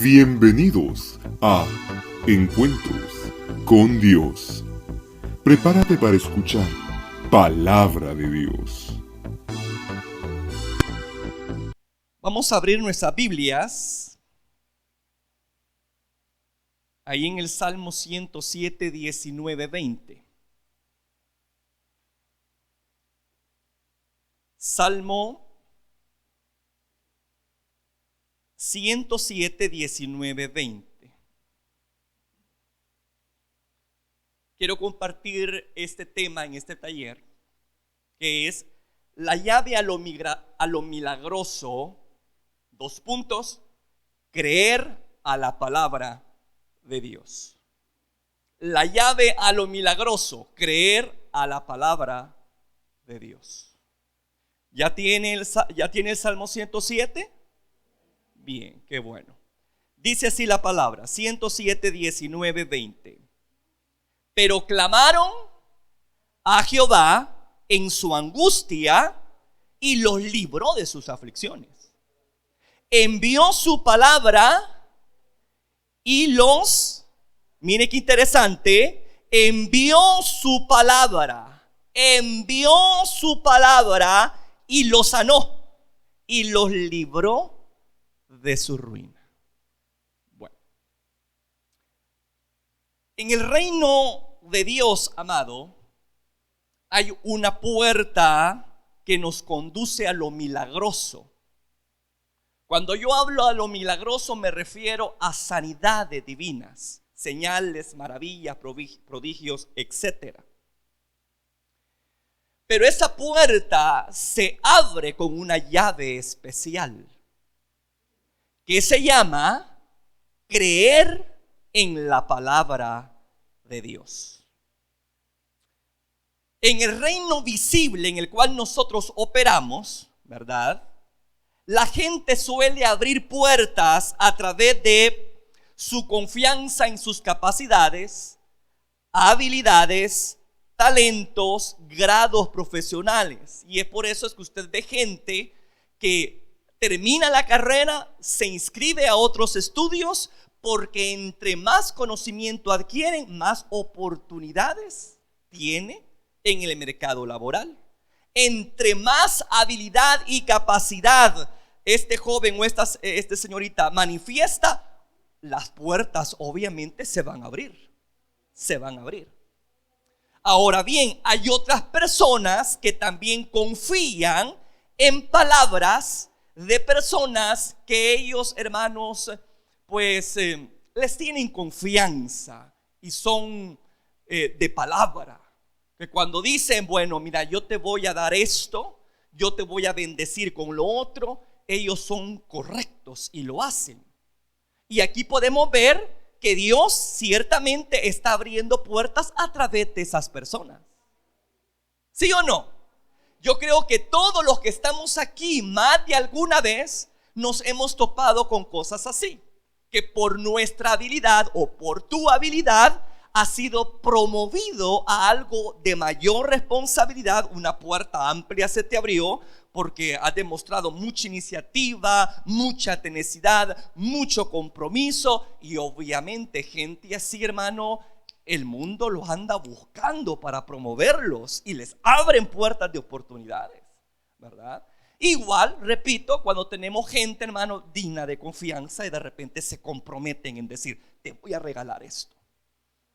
Bienvenidos a Encuentros con Dios. Prepárate para escuchar Palabra de Dios. Vamos a abrir nuestras Biblias ahí en el Salmo 107, 19, 20. Salmo 107, 19, 20. Quiero compartir este tema en este taller, que es la llave a lo milagroso. Dos puntos: creer a la palabra de Dios. La llave a lo milagroso: creer a la palabra de Dios. ¿Ya tiene el Salmo 107? Bien, qué bueno. Dice así la palabra, 107, 19, 20. Pero clamaron a Jehová en su angustia y los libró de sus aflicciones. Envió su palabra y mire qué interesante, envió su palabra y los sanó y los libró de su ruina. Bueno, en el reino de Dios, amado, hay una puerta que nos conduce a lo milagroso. Cuando yo hablo a lo milagroso me refiero a sanidades divinas, señales, maravillas, prodigios, etc. Pero esa puerta se abre con una llave especial que se llama creer en la palabra de Dios. En el reino visible en el cual nosotros operamos, ¿verdad?, la gente suele abrir puertas a través de su confianza en sus capacidades, habilidades, talentos, grados profesionales. Y es por eso es que usted ve gente que termina la carrera, se inscribe a otros estudios, porque entre más conocimiento adquieren, más oportunidades tiene en el mercado laboral. Entre más habilidad y capacidad este joven o esta señorita manifiesta, las puertas obviamente se van a abrir. Ahora bien, hay otras personas que también confían en palabras de personas que ellos, hermanos, pues les tienen confianza y son de palabra. Que cuando dicen, bueno, mira, yo te voy a dar esto, yo te voy a bendecir con lo otro, ellos son correctos y lo hacen. Y aquí podemos ver que Dios ciertamente está abriendo puertas a través de esas personas. ¿Sí o no? Yo creo que todos los que estamos aquí, más de alguna vez nos hemos topado con cosas así, que por nuestra habilidad o por tu habilidad ha sido promovido a algo de mayor responsabilidad. Una puerta amplia se te abrió porque has demostrado mucha iniciativa, mucha tenacidad, mucho compromiso. Y obviamente gente así, hermano, el mundo los anda buscando para promoverlos y les abren puertas de oportunidades, ¿verdad? Igual, repito, cuando tenemos gente, hermano, digna de confianza y de repente se comprometen en decir, te voy a regalar esto.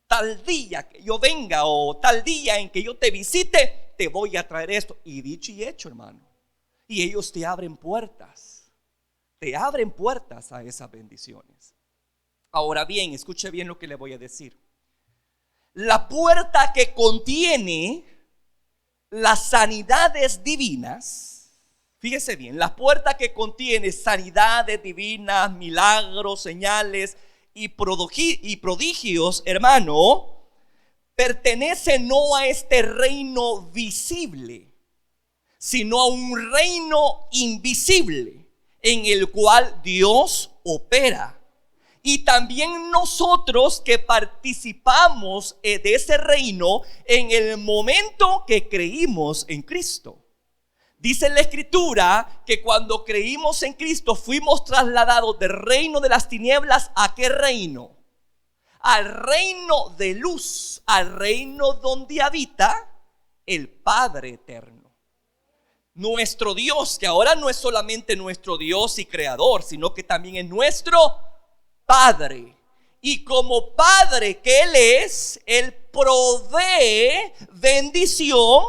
Tal día que yo venga o tal día en que yo te visite, te voy a traer esto. Y dicho y hecho, hermano. Y ellos te abren puertas a esas bendiciones. Ahora bien, escuche bien lo que le voy a decir. La puerta que contiene las sanidades divinas, fíjese bien, la puerta que contiene sanidades divinas, milagros, señales y prodigios, hermano, pertenece no a este reino visible, sino a un reino invisible en el cual Dios opera. Y también nosotros que participamos de ese reino en el momento que creímos en Cristo. Dice en la Escritura que cuando creímos en Cristo fuimos trasladados del reino de las tinieblas ¿a qué reino? Al reino de luz, al reino donde habita el Padre eterno. Nuestro Dios, que ahora no es solamente nuestro Dios y creador, sino que también es nuestro Padre. Y como Padre que Él es, Él provee bendición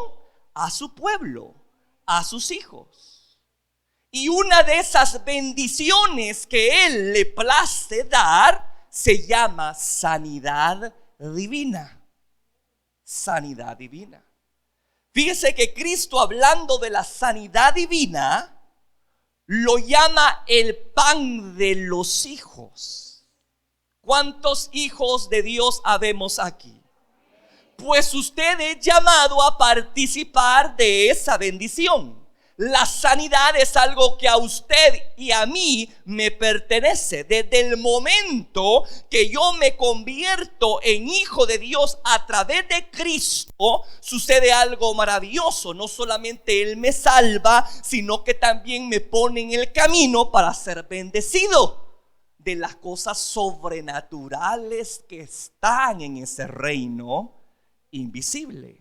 a su pueblo, a sus hijos. Y una de esas bendiciones que Él le place dar se llama sanidad divina. Sanidad divina. Fíjese que Cristo, hablando de la sanidad divina, lo llama el pan de los hijos. ¿Cuántos hijos de Dios habemos aquí? Pues usted es llamado a participar de esa bendición. La sanidad es algo que a usted y a mí me pertenece. Desde el momento que yo me convierto en hijo de Dios a través de Cristo, sucede algo maravilloso. No solamente Él me salva, sino que también me pone en el camino para ser bendecido de las cosas sobrenaturales que están en ese reino invisible.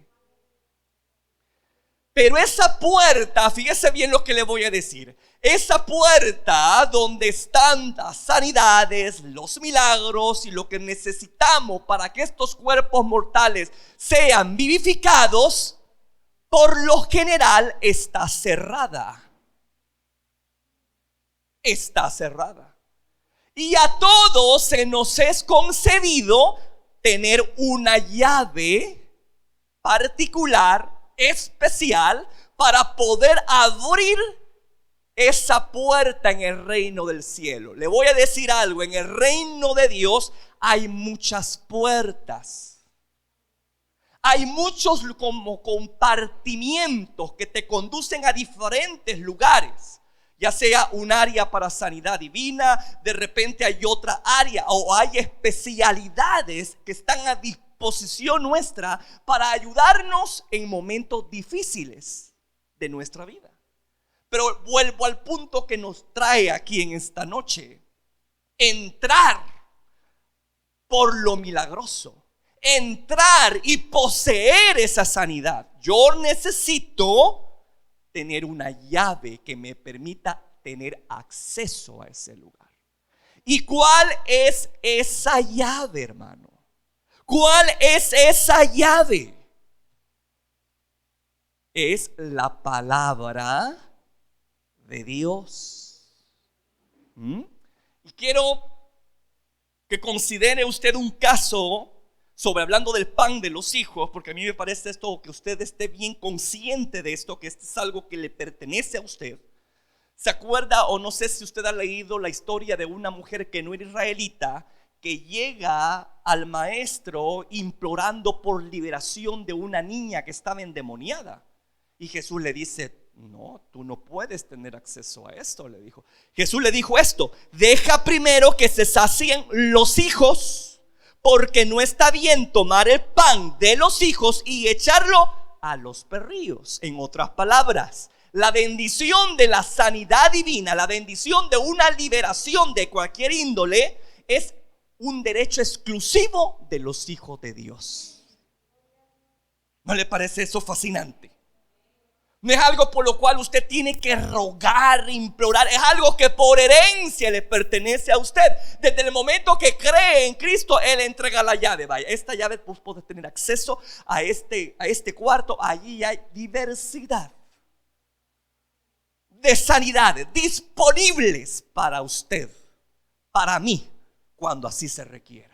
Pero esa puerta, fíjese bien lo que le voy a decir, esa puerta donde están las sanidades, los milagros y lo que necesitamos para que estos cuerpos mortales sean vivificados, por lo general está cerrada. Está cerrada. Y a todos se nos es concedido tener una llave particular, especial, para poder abrir esa puerta en el reino del cielo. Le voy a decir algo: en el reino de Dios hay muchas puertas. Hay muchos como compartimientos que te conducen a diferentes lugares. Ya sea un área para sanidad divina, de repente hay otra área, o hay especialidades que están a disposición nuestra para ayudarnos en momentos difíciles de nuestra vida. Pero vuelvo al punto que nos trae aquí en esta noche: entrar por lo milagroso, entrar y poseer esa sanidad. Yo necesito tener una llave que me permita tener acceso a ese lugar. ¿Y cuál es esa llave, hermano? ¿Cuál es esa llave? Es la palabra de Dios. Y quiero que considere usted un caso sobre, hablando del pan de los hijos, porque a mí me parece esto, que usted esté bien consciente de esto, que esto es algo que le pertenece a usted. ¿Se acuerda, o no sé si usted ha leído la historia de una mujer que no era israelita, que llega al maestro implorando por liberación de una niña que estaba endemoniada? Y Jesús le dice: no, tú no puedes tener acceso a esto, le dijo. Jesús le dijo esto: deja primero que se sacien los hijos, porque no está bien tomar el pan de los hijos y echarlo a los perrillos. En otras palabras, la bendición de la sanidad divina, la bendición de una liberación de cualquier índole, es un derecho exclusivo de los hijos de Dios. ¿No le parece eso fascinante? No es algo por lo cual usted tiene que rogar, implorar. Es algo que por herencia le pertenece a usted. Desde el momento que cree en Cristo, Él entrega la llave. Vaya, esta llave, pues, puede tener acceso a este cuarto. Allí hay diversidad de sanidades disponibles para usted, para mí, cuando así se requiera.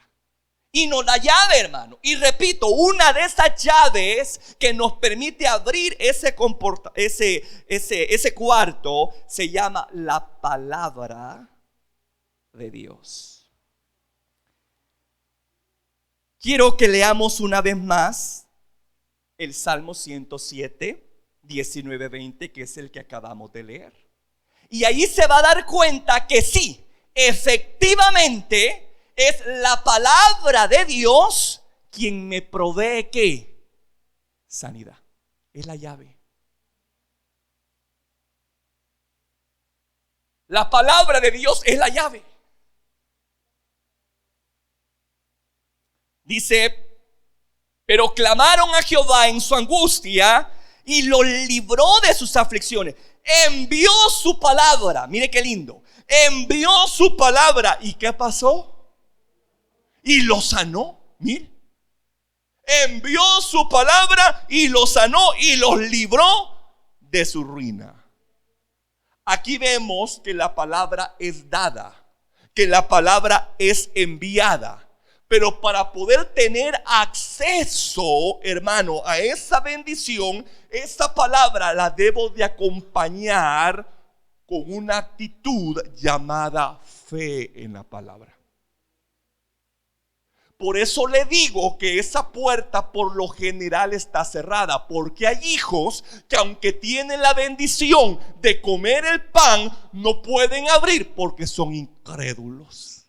Y no la llave, hermano. Y repito, una de esas llaves que nos permite abrir ese cuarto se llama la palabra de Dios. Quiero que leamos una vez más el Salmo 107, 19, 20, que es el que acabamos de leer. Y ahí se va a dar cuenta que sí, efectivamente, es la palabra de Dios quien me provee ¿qué? Sanidad. Es la llave. La palabra de Dios es la llave. Dice, pero clamaron a Jehová en su angustia y lo libró de sus aflicciones. Envió su palabra. Mire qué lindo. Envió su palabra. ¿Y qué pasó? Y lo sanó. Mire. Envió su palabra y lo sanó y los libró de su ruina. Aquí vemos que la palabra es dada, que la palabra es enviada. Pero para poder tener acceso, hermano, a esa bendición, esa palabra la debo de acompañar con una actitud llamada fe en la palabra. Por eso le digo que esa puerta por lo general está cerrada, porque hay hijos que aunque tienen la bendición de comer el pan, no pueden abrir porque son incrédulos.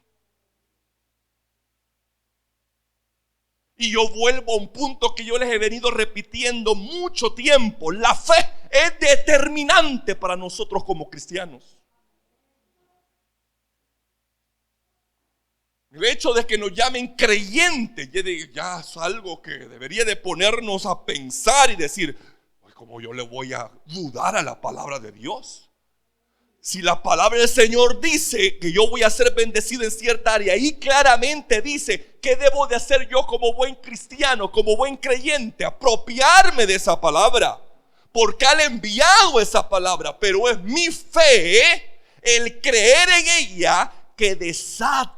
Y yo vuelvo a un punto que yo les he venido repitiendo mucho tiempo. La fe es determinante para nosotros como cristianos. El hecho de que nos llamen creyentes ya es algo que debería de ponernos a pensar y decir, ¿cómo yo le voy a dudar a la palabra de Dios? Si la palabra del Señor dice que yo voy a ser bendecido en cierta área, y claramente dice qué debo de hacer yo como buen cristiano, como buen creyente, apropiarme de esa palabra, porque han enviado esa palabra. Pero es mi fe, el creer en ella, que desata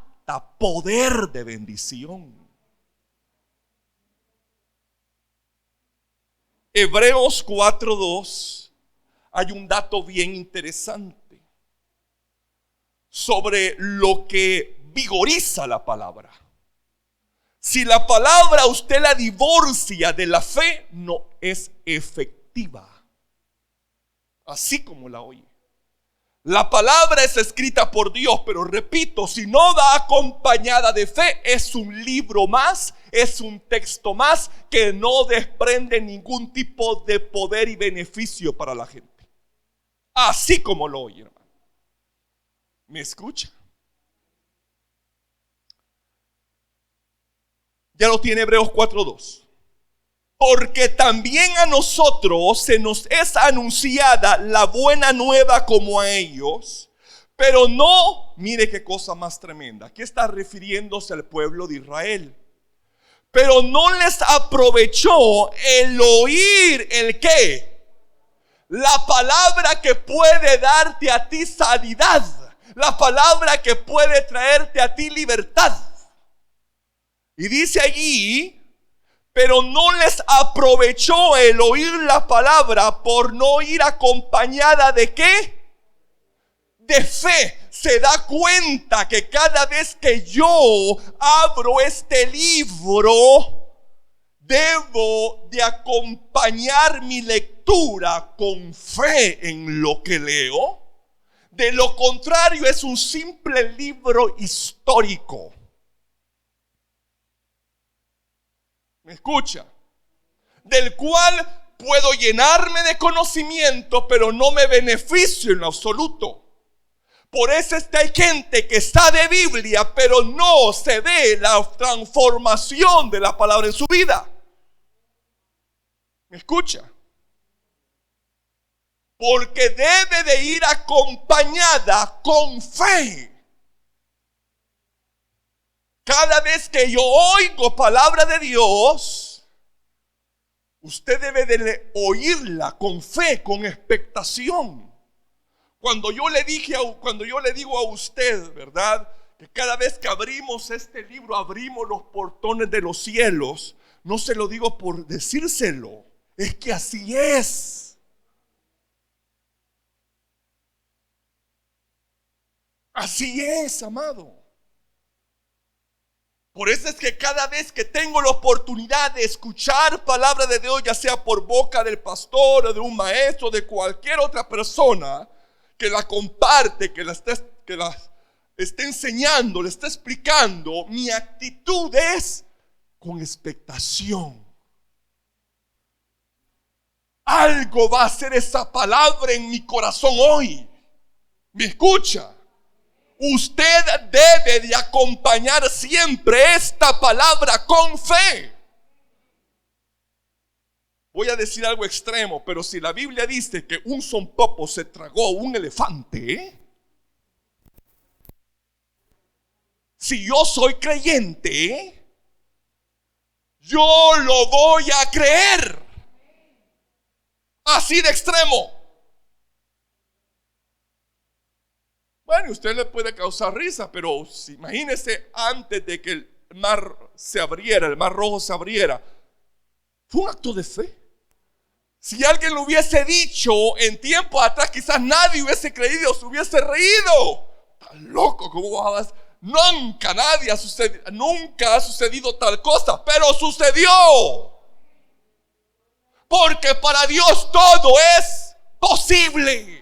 poder de bendición. Hebreos 4:2 hay un dato bien interesante sobre lo que vigoriza la palabra. Si la palabra usted la divorcia de la fe, no es efectiva, así como la oye. La palabra es escrita por Dios, pero repito, si no va acompañada de fe, es un libro más, es un texto más que no desprende ningún tipo de poder y beneficio para la gente. Así como lo oye, hermano. ¿Me escucha? Ya lo tiene Hebreos 4:2. Porque también a nosotros se nos es anunciada la buena nueva como a ellos, pero no, mire qué cosa más tremenda. Aquí está refiriéndose al pueblo de Israel. Pero no les aprovechó el oír el qué, la palabra que puede darte a ti sanidad, la palabra que puede traerte a ti libertad. Y dice allí, pero no les aprovechó el oír la palabra por no ir acompañada de ¿qué? De fe. Se da cuenta que cada vez que yo abro este libro, debo de acompañar mi lectura con fe en lo que leo. De lo contrario, es un simple libro histórico. ¿Me escucha? Del cual puedo llenarme de conocimiento, pero no me beneficio en lo absoluto. Por eso es que hay gente que sabe Biblia, pero no se ve la transformación de la palabra en su vida. ¿Me escucha? Porque debe de ir acompañada con fe. Cada vez que yo oigo palabra de Dios, usted debe de oírla con fe, con expectación. Cuando yo le digo a usted, ¿verdad?, que cada vez que abrimos este libro, abrimos los portones de los cielos, no se lo digo por decírselo, es que así es. Así es, amado. Por eso es que cada vez que tengo la oportunidad de escuchar palabra de Dios, ya sea por boca del pastor o de un maestro, de cualquier otra persona que la comparte, que la esté enseñando, le esté explicando, mi actitud es con expectación. Algo va a hacer esa palabra en mi corazón hoy. ¿Me escucha? Usted debe de acompañar siempre esta palabra con fe. Voy a decir algo extremo, pero si la Biblia dice que un zompopo se tragó un elefante, si yo soy creyente, yo lo voy a creer. Así de extremo. Bueno, usted le puede causar risa, pero imagínese antes de que el mar se abriera, el mar rojo se abriera, fue un acto de fe. Si alguien lo hubiese dicho en tiempo atrás, quizás nadie hubiese creído, se hubiese reído. Tan loco, ¿cómo vas? Nunca ha sucedido tal cosa, pero sucedió. Porque para Dios todo es posible.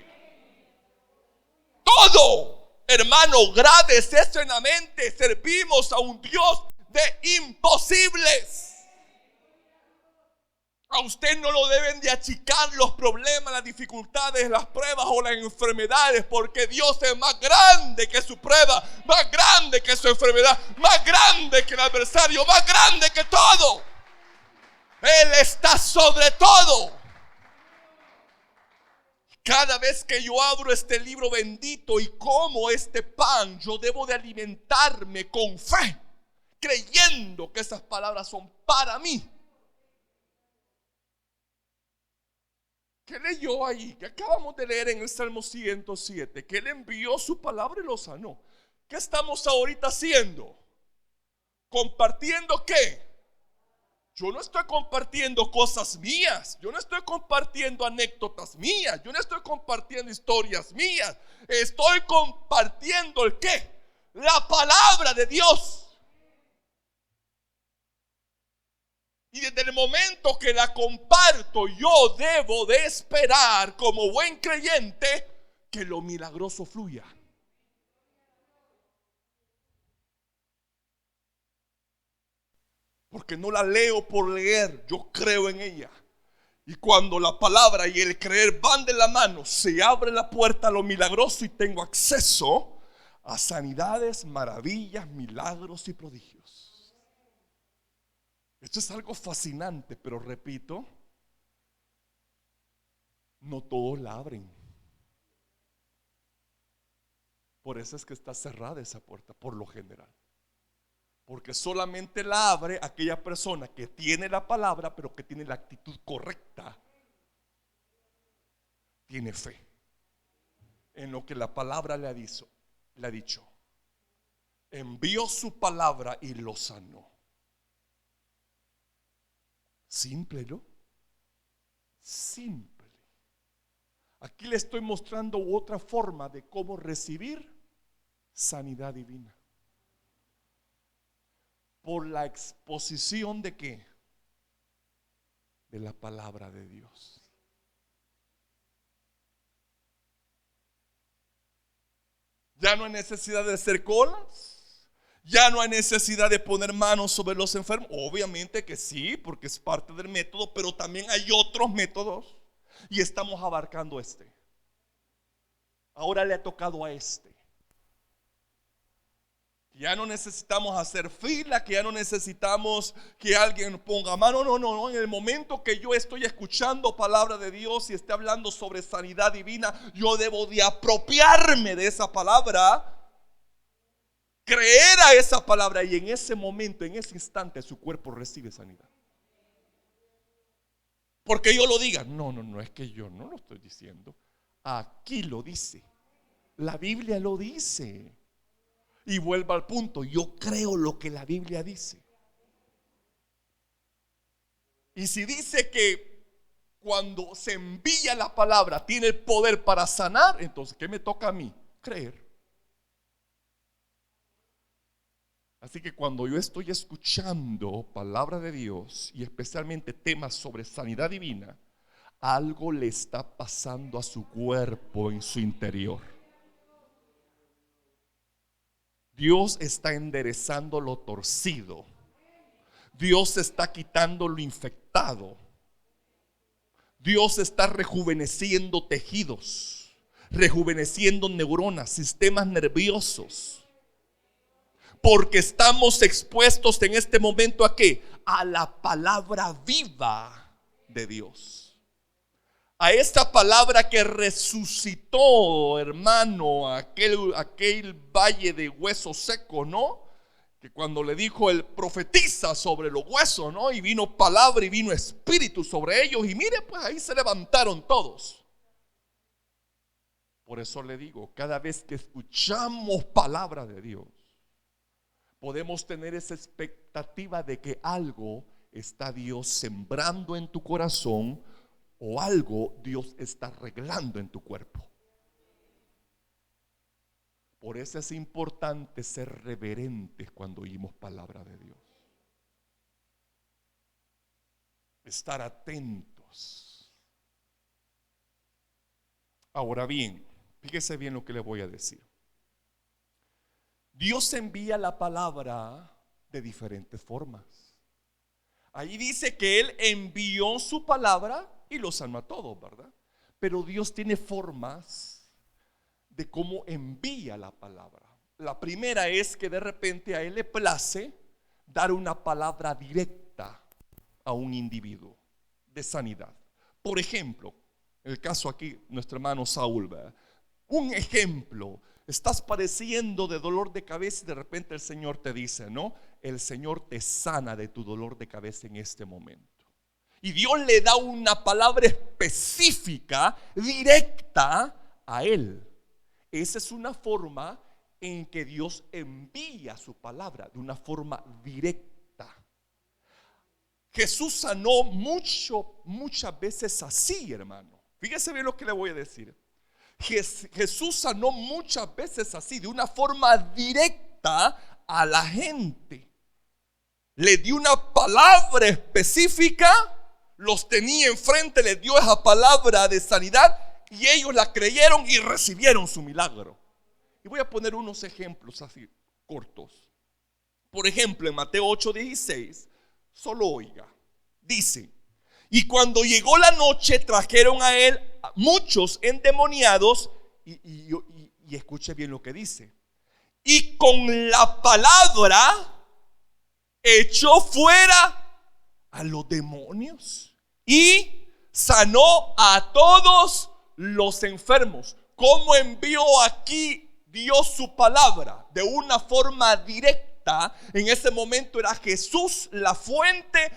Todo. Hermano, grábese eso en la mente. Servimos a un Dios de imposibles. A usted no lo deben de achicar los problemas, las dificultades, las pruebas o las enfermedades, porque Dios es más grande que su prueba, más grande que su enfermedad, más grande que el adversario, más grande que todo. Él está sobre todo. Cada vez que yo abro este libro bendito y como este pan, yo debo de alimentarme con fe, creyendo que esas palabras son para mí. ¿Qué leyó ahí? Que acabamos de leer en el Salmo 107, que Él envió su palabra y lo sanó. ¿Qué estamos ahorita haciendo? ¿Compartiendo qué? Yo no estoy compartiendo cosas mías. Yo no estoy compartiendo anécdotas mías. Yo no estoy compartiendo historias mías. Estoy compartiendo ¿el qué? La palabra de Dios. Y desde el momento que la comparto, yo debo de esperar como buen creyente que lo milagroso fluya. Porque no la leo por leer, yo creo en ella. Y cuando la palabra y el creer van de la mano, se abre la puerta a lo milagroso y tengo acceso a sanidades, maravillas, milagros y prodigios. Esto es algo fascinante, pero repito, no todos la abren. Por eso es que está cerrada esa puerta, por lo general. Porque solamente la abre aquella persona que tiene la palabra, pero que tiene la actitud correcta. Tiene fe en lo que la palabra le ha dicho. Envió su palabra y lo sanó. Simple, ¿no? Simple. Aquí le estoy mostrando otra forma de cómo recibir sanidad divina. Por la exposición de ¿qué? De la palabra de Dios. Ya no hay necesidad de hacer colas. Ya no hay necesidad de poner manos sobre los enfermos. Obviamente que sí, porque es parte del método, pero también hay otros métodos. Y estamos abarcando este. Ahora le ha tocado a este. Ya no necesitamos hacer fila, que ya no necesitamos que alguien ponga mano. No. En el momento que yo estoy escuchando palabra de Dios y esté hablando sobre sanidad divina, yo debo de apropiarme de esa palabra, creer a esa palabra y en ese momento, en ese instante, su cuerpo recibe sanidad. Porque yo lo diga, no, es que yo no lo estoy diciendo. Aquí lo dice. La Biblia lo dice. Y vuelvo al punto, yo creo lo que la Biblia dice. Y si dice que cuando se envía la palabra tiene el poder para sanar, entonces ¿qué me toca a mí? Creer. Así que cuando yo estoy escuchando palabra de Dios y especialmente temas sobre sanidad divina, algo le está pasando a su cuerpo en su interior. Dios está enderezando lo torcido. Dios está quitando lo infectado. Dios está rejuveneciendo tejidos. rejuveneciendo neuronas, sistemas nerviosos. Porque estamos expuestos en este momento ¿a qué? A la palabra viva de Dios. A esta palabra que resucitó, hermano, aquel valle de huesos secos, ¿no? Que cuando le dijo él profetiza sobre los huesos, ¿no? Y vino palabra y vino espíritu sobre ellos. Y mire, pues ahí se levantaron todos. Por eso le digo, cada vez que escuchamos palabra de Dios, podemos tener esa expectativa de que algo está Dios sembrando en tu corazón o algo Dios está arreglando en tu cuerpo. Por eso es importante ser reverentes cuando oímos palabra de Dios. Estar atentos. Ahora bien, fíjese bien lo que le voy a decir. Dios envía la palabra de diferentes formas. Ahí dice que Él envió su palabra y los sanó a todos, ¿verdad? Pero Dios tiene formas de cómo envía la palabra. La primera es que de repente a Él le place dar una palabra directa a un individuo de sanidad. Por ejemplo, el caso aquí, nuestro hermano Saúl, ¿verdad? Un ejemplo. Estás padeciendo de dolor de cabeza y de repente el Señor te dice, ¿no? El Señor te sana de tu dolor de cabeza en este momento. Y Dios le da una palabra específica, directa a él. Esa es una forma en que Dios envía su palabra, de una forma directa. Jesús sanó muchas veces así, hermano. Fíjese bien lo que le voy a decir. Jesús sanó muchas veces así, de una forma directa a la gente. Le dio una palabra específica, los tenía enfrente, les dio esa palabra de sanidad y ellos la creyeron y recibieron su milagro. Y voy a poner unos ejemplos así cortos. Por ejemplo, en Mateo 8:16, solo oiga, dice: y cuando llegó la noche trajeron a él muchos endemoniados y escuche bien lo que dice, y con la palabra echó fuera a los demonios y sanó a todos los enfermos. ¿Cómo envió aquí Dios su palabra? De una forma directa. En ese momento era Jesús la fuente.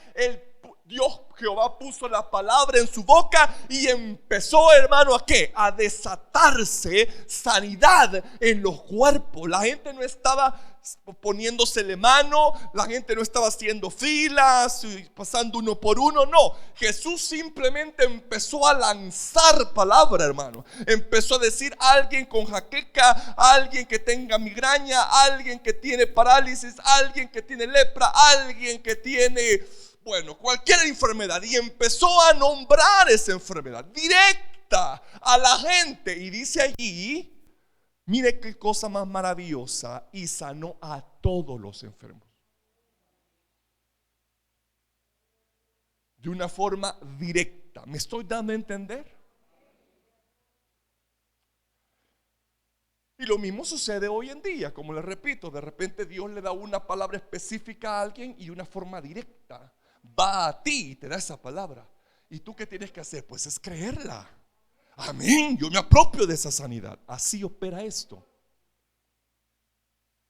Dios Jehová puso la palabra en su boca y empezó, hermano, ¿a qué? A desatarse sanidad en los cuerpos. La gente no estaba poniéndosele mano, la gente no estaba haciendo filas, pasando uno por uno, no. Jesús simplemente empezó a lanzar palabra, hermano. Empezó a decir: alguien con jaqueca, alguien que tenga migraña, alguien que tiene parálisis, alguien que tiene lepra, alguien que tiene, bueno, cualquier enfermedad. Y empezó a nombrar esa enfermedad directa a la gente. Y dice allí, mire qué cosa más maravillosa, y sanó a todos los enfermos. De una forma directa. ¿Me estoy dando a entender? Y lo mismo sucede hoy en día. Como les repito, de repente Dios le da una palabra específica a alguien y de una forma directa va a ti y te da esa palabra. ¿Y tú qué tienes que hacer? Pues es creerla. Amén, yo me apropio de esa sanidad. Así opera esto.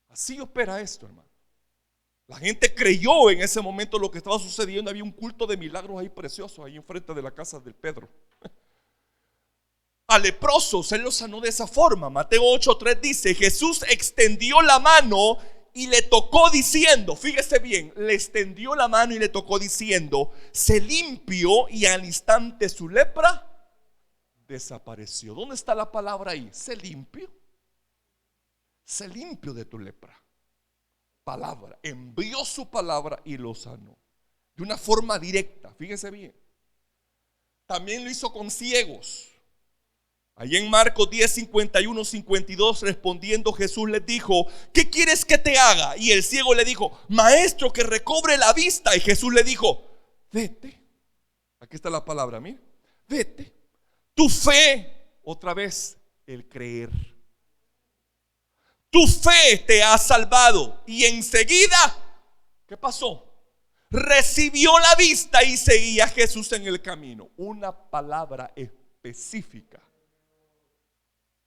Así opera esto, hermano. La gente creyó en ese momento lo que estaba sucediendo. Había un culto de milagros ahí precioso, ahí enfrente de la casa del Pedro. A leprosos él los sanó de esa forma. Mateo 8:3 dice: Jesús extendió la mano y le tocó diciendo, fíjese bien, le extendió la mano y le tocó diciendo, se limpió, y al instante su lepra desapareció. ¿Dónde está la palabra ahí? Se limpió. Se limpió de tu lepra. Palabra. Envió su palabra y lo sanó. De una forma directa. Fíjese bien. También lo hizo con ciegos. Allí en Marcos 10:51-52, respondiendo Jesús les dijo: ¿qué quieres que te haga? Y el ciego le dijo: maestro, que recobre la vista. Y Jesús le dijo: vete. Aquí está la palabra, mira. Vete. Tu fe, otra vez, el creer. Tu fe te ha salvado. Y enseguida, ¿qué pasó? Recibió la vista y seguía a Jesús en el camino. Una palabra específica.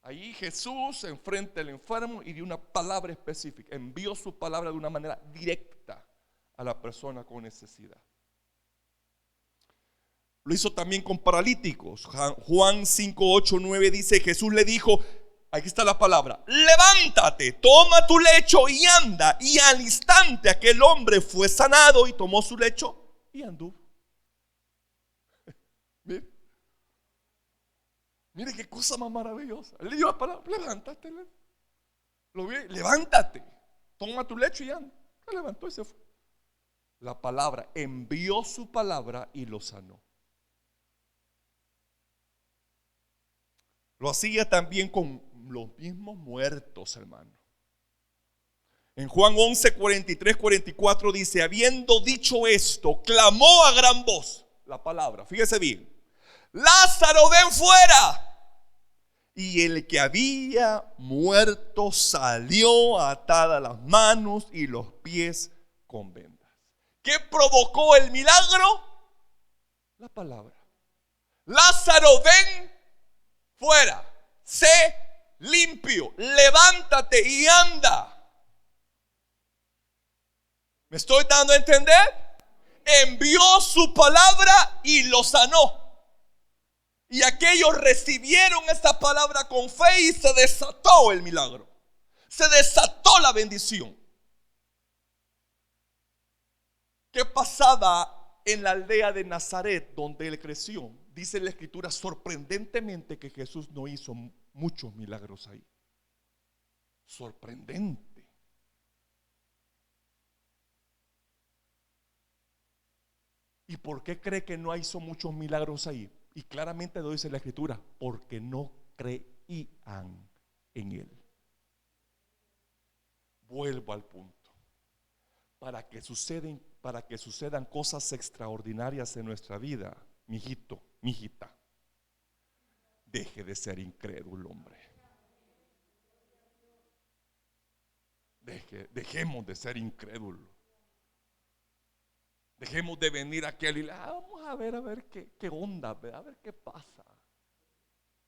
Ahí Jesús enfrenta al enfermo y dio una palabra específica. Envió su palabra de una manera directa a la persona con necesidad. Lo hizo también con paralíticos. Juan 5, 8, 9 dice: Jesús le dijo, aquí está la palabra, levántate, toma tu lecho y anda. Y al instante aquel hombre fue sanado y tomó su lecho y anduvo. Mire qué cosa más maravillosa. Él le dio la palabra, levántate. Lo vi, levántate, toma tu lecho y anda. Se levantó y se fue. La palabra, envió su palabra y lo sanó. Lo hacía también con los mismos muertos, hermano. En Juan 11, 43, 44 dice: habiendo dicho esto, clamó a gran voz. La palabra, fíjese bien: Lázaro, ven fuera. Y el que había muerto salió atada las manos y los pies con vendas. ¿Qué provocó el milagro? La palabra. Lázaro, ven fuera, sé limpio, levántate y anda. ¿Me estoy dando a entender? Envió su palabra y lo sanó. Y aquellos recibieron esta palabra con fe y se desató el milagro. Se desató la bendición. ¿Qué pasaba en la aldea de Nazaret donde él creció? Dice la escritura sorprendentemente que Jesús no hizo muchos milagros ahí. Sorprendente. ¿Y por qué cree que no hizo muchos milagros ahí? Y claramente lo dice la escritura: porque no creían en él. Vuelvo al punto. Para que sucedan cosas extraordinarias en nuestra vida, mijito, mijita, deje de ser incrédulo, hombre. Dejemos de ser incrédulos. Dejemos de venir aquí y vamos a ver qué onda, a ver qué pasa.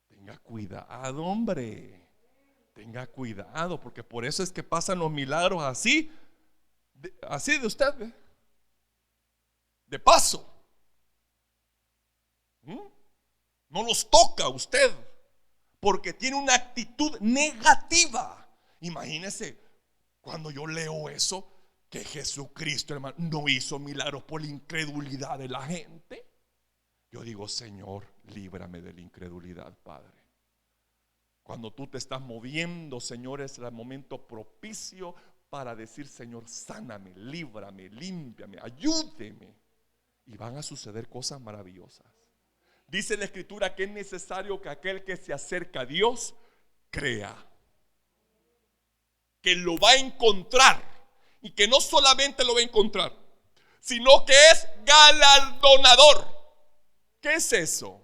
Tenga cuidado, hombre. Tenga cuidado, porque por eso es que pasan los milagros así de usted, de paso. No los toca a usted porque tiene una actitud negativa. Imagínese cuando yo leo eso, que Jesucristo, hermano, no hizo milagros por la incredulidad de la gente. Yo digo: Señor, líbrame de la incredulidad, Padre. Cuando tú te estás moviendo, Señor, es el momento propicio para decir: Señor, sáname, líbrame, límpiame, ayúdeme. Y van a suceder cosas maravillosas. Dice la escritura que es necesario que aquel que se acerca a Dios crea que lo va a encontrar. Y que no solamente lo va a encontrar, sino que es galardonador. ¿Qué es eso?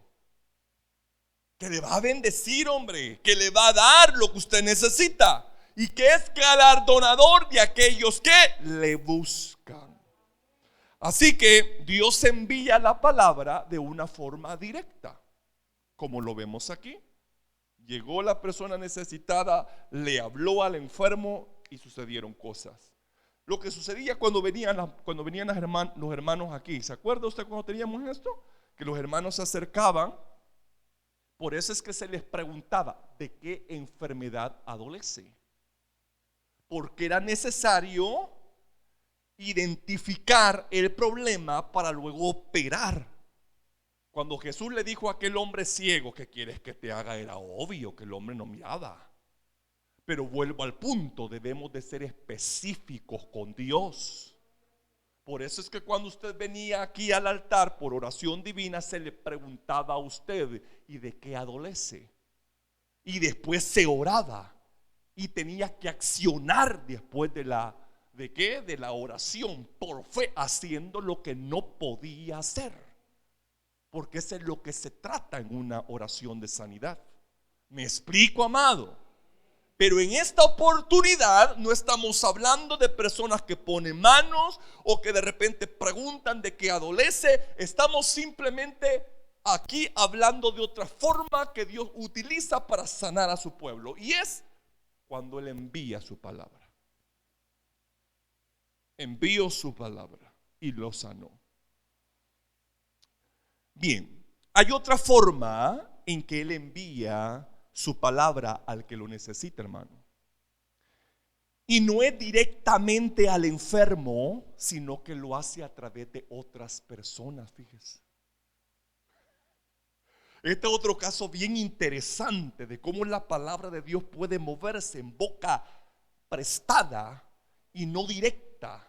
Que le va a bendecir, hombre. Que le va a dar lo que usted necesita. Y que es galardonador de aquellos que le buscan. Así que Dios envía la palabra de una forma directa, como lo vemos aquí. Llegó la persona necesitada, le habló al enfermo y sucedieron cosas. Lo que sucedía cuando venían los hermanos aquí. ¿Se acuerda usted cuando teníamos esto? Que los hermanos se acercaban. Por eso es que se les preguntaba: ¿de qué enfermedad adolece? Porque era necesario identificar el problema para luego operar. Cuando Jesús le dijo a aquel hombre ciego: ¿qué quieres que te haga? Era obvio que el hombre no miraba. Pero vuelvo al punto, debemos de ser específicos con Dios. Por eso es que cuando usted venía aquí al altar por oración divina, se le preguntaba a usted: ¿y de qué adolece? Y después se oraba y tenía que accionar después de la oración por fe, haciendo lo que no podía hacer. Porque eso es lo que se trata en una oración de sanidad. Me explico, amado. Pero en esta oportunidad no estamos hablando de personas que ponen manos o que de repente preguntan de qué adolece. Estamos simplemente aquí hablando de otra forma que Dios utiliza para sanar a su pueblo. Y es cuando Él envía su palabra. Envió su palabra y lo sanó. Bien, hay otra forma en que Él envía su palabra al que lo necesita, hermano. Y no es directamente al enfermo, sino que lo hace a través de otras personas, fíjese. Este es otro caso bien interesante de cómo la palabra de Dios puede moverse en boca prestada y no directa,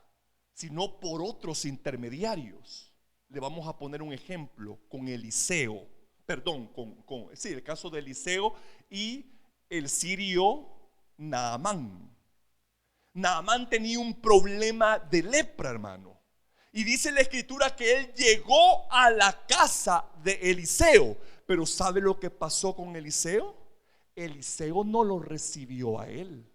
sino por otros intermediarios. Le vamos a poner un ejemplo con Eliseo. El caso de Eliseo y el sirio Naamán. Naamán tenía un problema de lepra, hermano. Y dice la escritura que él llegó a la casa de Eliseo. Pero ¿sabe lo que pasó con Eliseo? Eliseo no lo recibió a él.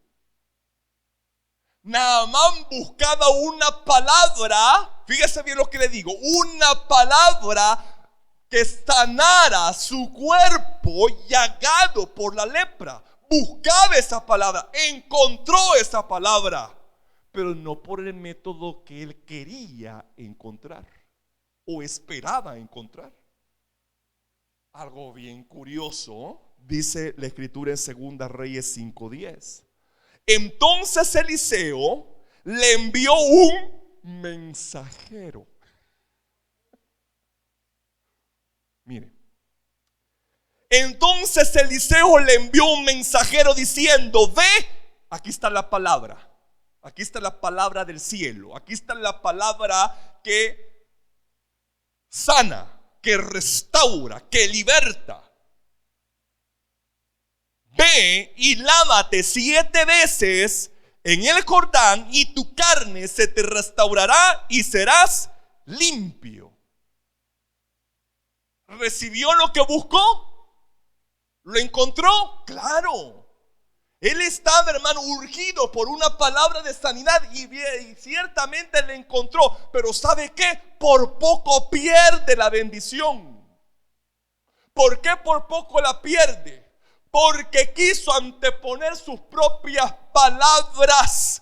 Naamán buscaba una palabra, fíjese bien lo que le digo, una palabra que sanara su cuerpo llagado por la lepra. Buscaba esa palabra, encontró esa palabra, pero no por el método que él quería encontrar o esperaba encontrar. Algo bien curioso, dice la escritura en 2 Reyes 5:10. Entonces Eliseo le envió un mensajero. Mire, entonces Eliseo le envió un mensajero diciendo: ve, aquí está la palabra, aquí está la palabra del cielo, aquí está la palabra que sana, que restaura, que liberta. Ve y lávate 7 veces en el Jordán y tu carne se te restaurará y serás limpio. ¿Recibió lo que buscó? ¿Lo encontró? Claro. Él estaba, hermano, urgido por una palabra de sanidad y ciertamente le encontró. Pero ¿sabe qué? Por poco pierde la bendición. ¿Por qué por poco la pierde? Porque quiso anteponer sus propias palabras.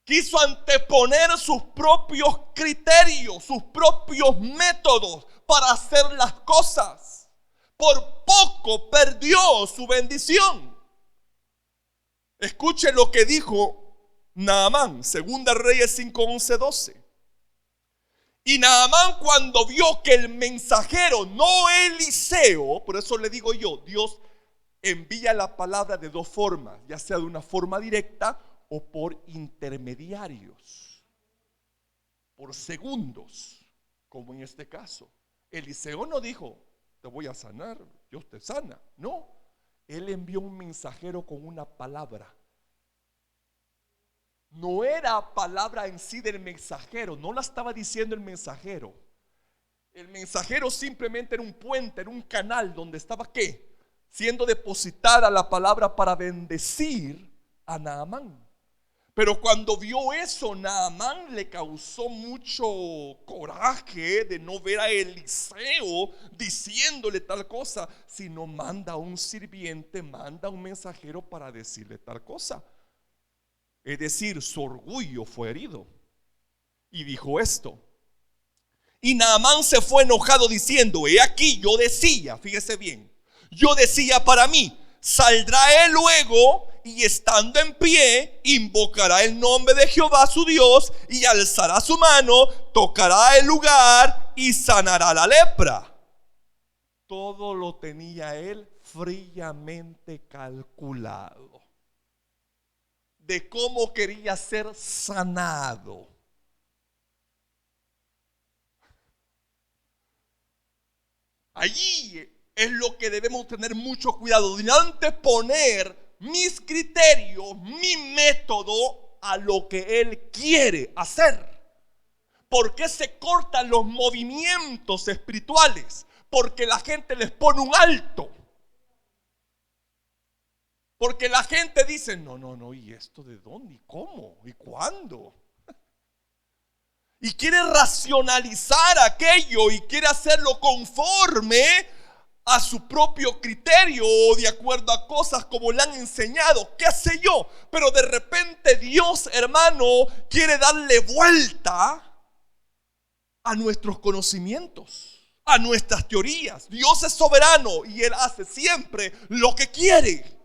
Quiso anteponer sus propios criterios, sus propios métodos para hacer las cosas. Por poco perdió su bendición. Escuche lo que dijo Naamán, 2 Reyes 5:11-12. Y Naamán, cuando vio que el mensajero, no Eliseo, por eso le digo yo, Dios envía la palabra de 2 formas, ya sea de una forma directa o por intermediarios, por segundos, como en este caso. Eliseo no dijo: te voy a sanar, Dios te sana. No, él envió un mensajero con una palabra. No era palabra en sí del mensajero, no la estaba diciendo el mensajero. El mensajero simplemente era un puente, era un canal donde estaba ¿qué? Siendo depositada la palabra para bendecir a Naamán. Pero cuando vio eso, Naamán le causó mucho coraje de no ver a Eliseo diciéndole tal cosa, sino manda a un sirviente, manda a un mensajero para decirle tal cosa. Es decir, su orgullo fue herido y dijo esto. Y Naamán se fue enojado diciendo: he aquí, yo decía, fíjese bien, yo decía para mí, saldrá él luego y estando en pie invocará el nombre de Jehová su Dios y alzará su mano, tocará el lugar y sanará la lepra. Todo lo tenía él fríamente calculado de cómo quería ser sanado. Allí es lo que debemos tener mucho cuidado, de anteponer mis criterios, mi método a lo que Él quiere hacer. ¿Por qué se cortan los movimientos espirituales? porque la gente les pone un alto. Porque la gente dice, no, ¿y esto de dónde? ¿Y cómo? ¿Y cuándo? Y quiere racionalizar aquello y quiere hacerlo conforme a su propio criterio o de acuerdo a cosas como le han enseñado, qué sé yo. Pero de repente Dios, hermano, quiere darle vuelta a nuestros conocimientos, a nuestras teorías. Dios es soberano y Él hace siempre lo que quiere.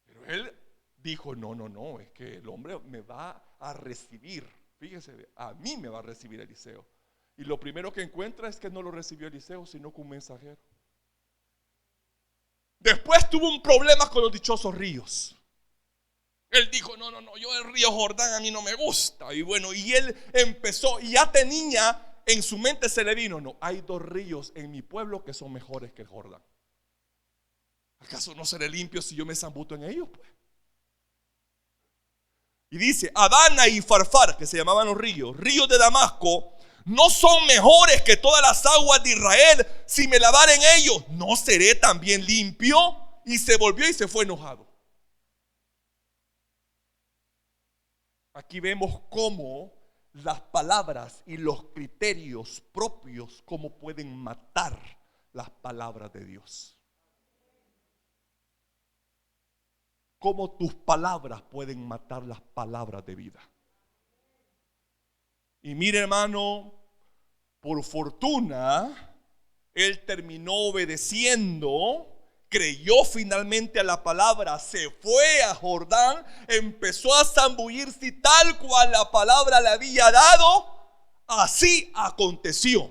Pero Él dijo, no, es que el hombre me va a recibir. Fíjese, a mí me va a recibir Eliseo. Y lo primero que encuentra es que no lo recibió Eliseo, sino con un mensajero. Después tuvo un problema con los dichosos ríos. Él dijo, no, yo el río Jordán a mí no me gusta. Y bueno, y él empezó, y ya tenía, en su mente se le vino, no, hay 2 ríos en mi pueblo que son mejores que el Jordán. ¿Acaso no seré limpio si yo me zambuto en ellos? Pues. Y dice, Abana y Farfar, que se llamaban los ríos de Damasco, no son mejores que todas las aguas de Israel. Si me lavare en ellos, ¿no seré también limpio? Y se volvió y se fue enojado. Aquí vemos cómo las palabras y los criterios propios, cómo pueden matar las palabras de Dios. Cómo tus palabras pueden matar las palabras de vida. Y mire, hermano, por fortuna, él terminó obedeciendo, creyó finalmente a la palabra, se fue a Jordán, empezó a zambullirse y tal cual la palabra le había dado, así aconteció.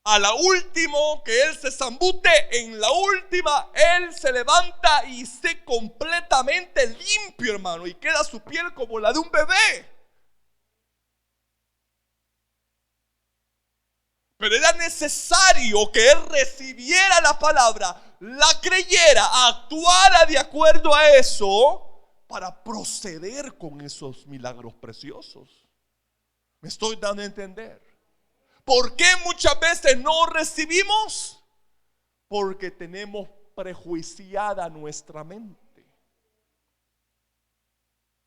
A la última que él se zambute, en la última él se levanta y se completamente limpio, hermano, y queda su piel como la de un bebé. Pero era necesario que él recibiera la palabra, la creyera, actuara de acuerdo a eso para proceder con esos milagros preciosos. ¿Me estoy dando a entender? ¿Por qué muchas veces no recibimos? Porque tenemos prejuiciada nuestra mente.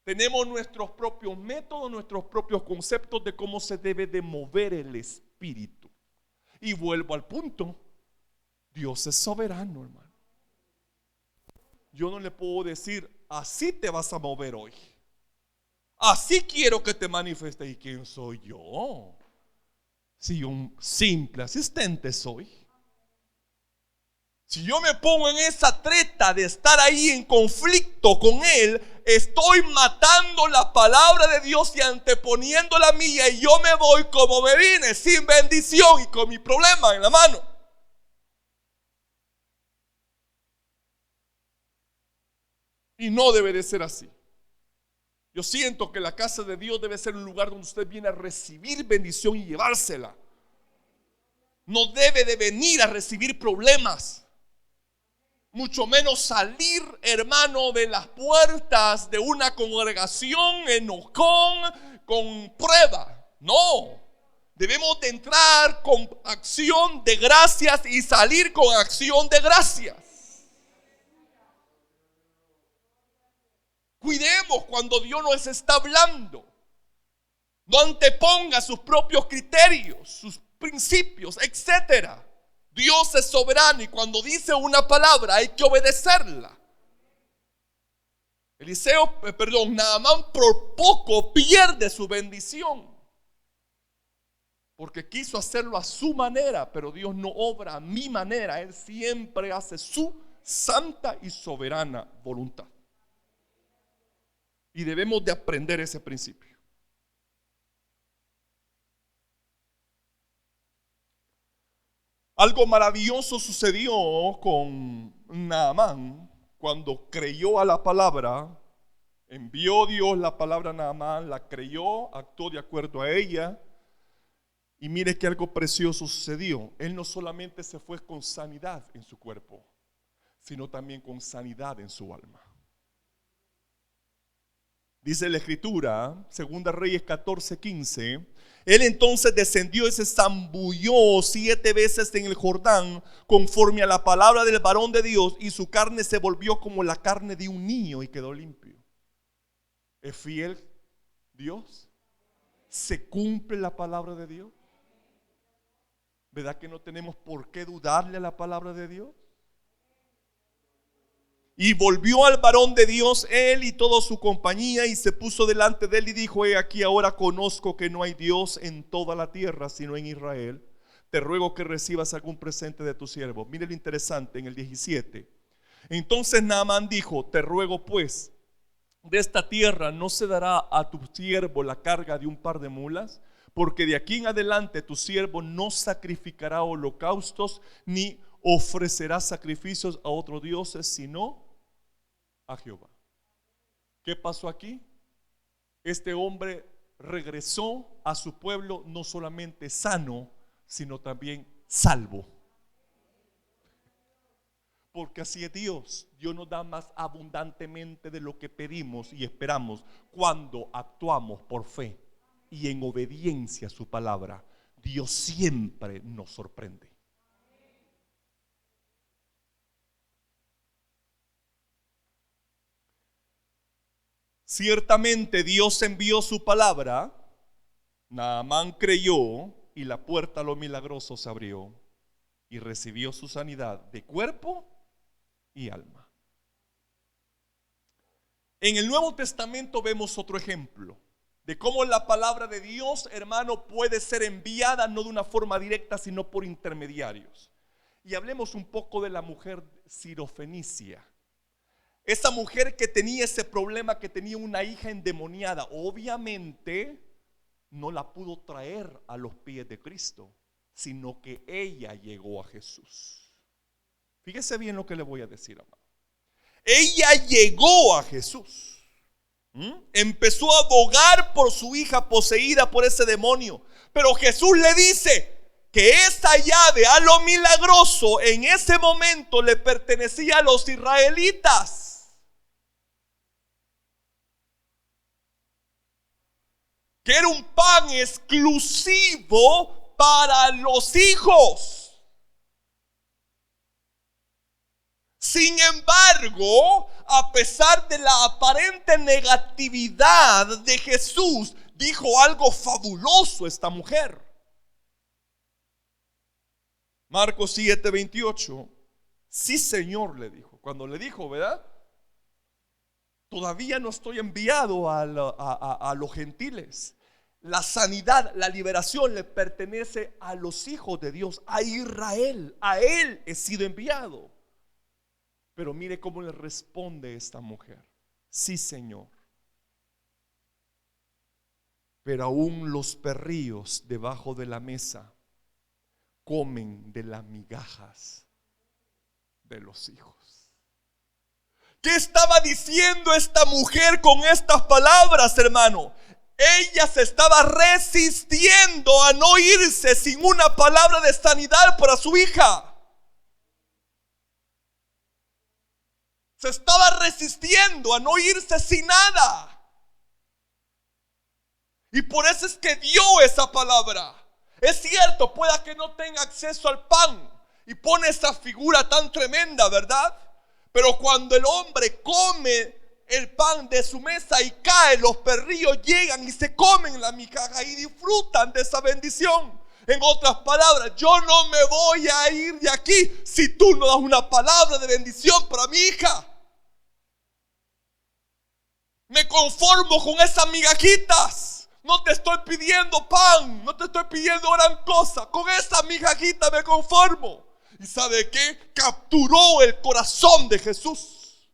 Tenemos nuestros propios métodos, nuestros propios conceptos de cómo se debe de mover el espíritu. Y vuelvo al punto, Dios es soberano, hermano. Yo no le puedo decir, así te vas a mover hoy. Así quiero que te manifiestes. ¿Y quién soy yo? Si un simple asistente soy. Si yo me pongo en esa treta de estar ahí en conflicto con Él, estoy matando la palabra de Dios y anteponiendo la mía, y yo me voy como me vine, sin bendición y con mi problema en la mano. Y no debe de ser así. Yo siento que la casa de Dios debe ser un lugar donde usted viene a recibir bendición y llevársela. No debe de venir a recibir problemas. Mucho menos salir, hermano, de las puertas de una congregación enojón con prueba. No, debemos de entrar con acción de gracias y salir con acción de gracias. Cuidemos cuando Dios nos está hablando. No anteponga sus propios criterios, sus principios, etcétera. Dios es soberano y cuando dice una palabra hay que obedecerla. Naamán por poco pierde su bendición porque quiso hacerlo a su manera, pero Dios no obra a mi manera. Él siempre hace su santa y soberana voluntad. Y debemos de aprender ese principio. Algo maravilloso sucedió con Naamán cuando creyó a la palabra. Envió Dios la palabra a Naamán, la creyó, actuó de acuerdo a ella. Y mire que algo precioso sucedió. Él no solamente se fue con sanidad en su cuerpo, sino también con sanidad en su alma. Dice la escritura, Segunda Reyes 14:15. Él entonces descendió y se zambulló 7 veces en el Jordán, conforme a la palabra del varón de Dios, y su carne se volvió como la carne de un niño y quedó limpio. ¿Es fiel Dios? ¿Se cumple la palabra de Dios? ¿Verdad que no tenemos por qué dudarle a la palabra de Dios? Y volvió al varón de Dios, él y toda su compañía, y se puso delante de él y dijo: he aquí, ahora conozco que no hay Dios en toda la tierra sino en Israel. Te ruego que recibas algún presente de tu siervo. Mire lo interesante en el 17. Entonces Naamán dijo: te ruego pues, de esta tierra no se dará a tu siervo la carga de un par de mulas, porque de aquí en adelante tu siervo no sacrificará holocaustos ni ofrecerá sacrificios a otros dioses, sino a Jehová. ¿Qué pasó aquí? Este hombre regresó a su pueblo no solamente sano, sino también salvo. Porque así es Dios. Dios nos da más abundantemente de lo que pedimos y esperamos cuando actuamos por fe y en obediencia a su palabra. Dios siempre nos sorprende. Ciertamente Dios envió su palabra, Naamán creyó y la puerta a lo milagroso se abrió y recibió su sanidad de cuerpo y alma. En el Nuevo Testamento vemos otro ejemplo de cómo la palabra de Dios, hermano, puede ser enviada no de una forma directa, sino por intermediarios. Y hablemos un poco de la mujer sirofenicia. Esa mujer que tenía ese problema, que tenía una hija endemoniada, obviamente no la pudo traer a los pies de Cristo, sino que ella llegó a Jesús. Fíjese bien lo que le voy a decir, amado. Ella llegó a Jesús. Empezó a abogar por su hija poseída por ese demonio. Pero Jesús le dice que esa llave a lo milagroso en ese momento le pertenecía a los israelitas. Que era un pan exclusivo para los hijos. Sin embargo, a pesar de la aparente negatividad de Jesús, dijo algo fabuloso esta mujer. Marcos 7:28. Sí, Señor, le dijo. Cuando le dijo, ¿verdad? Todavía no estoy enviado a los gentiles. La sanidad, la liberación le pertenece a los hijos de Dios, a Israel. A Él he sido enviado. Pero mire cómo le responde esta mujer: sí, Señor, pero aún los perrillos debajo de la mesa comen de las migajas de los hijos. ¿Qué estaba diciendo esta mujer con estas palabras, hermano? Ella se estaba resistiendo a no irse sin una palabra de sanidad para su hija. Se estaba resistiendo a no irse sin nada. Y por eso es que dio esa palabra. Es cierto, pueda que no tenga acceso al pan y pone esa figura tan tremenda, ¿verdad? Pero cuando el hombre come el pan de su mesa y cae, los perrillos llegan y se comen la migaja y disfrutan de esa bendición. En otras palabras, yo no me voy a ir de aquí si tú no das una palabra de bendición para mi hija. Me conformo con esas migajitas. No te estoy pidiendo pan, no te estoy pidiendo gran cosa. Con esa migajita me conformo. ¿Y sabe qué? Capturó el corazón de Jesús.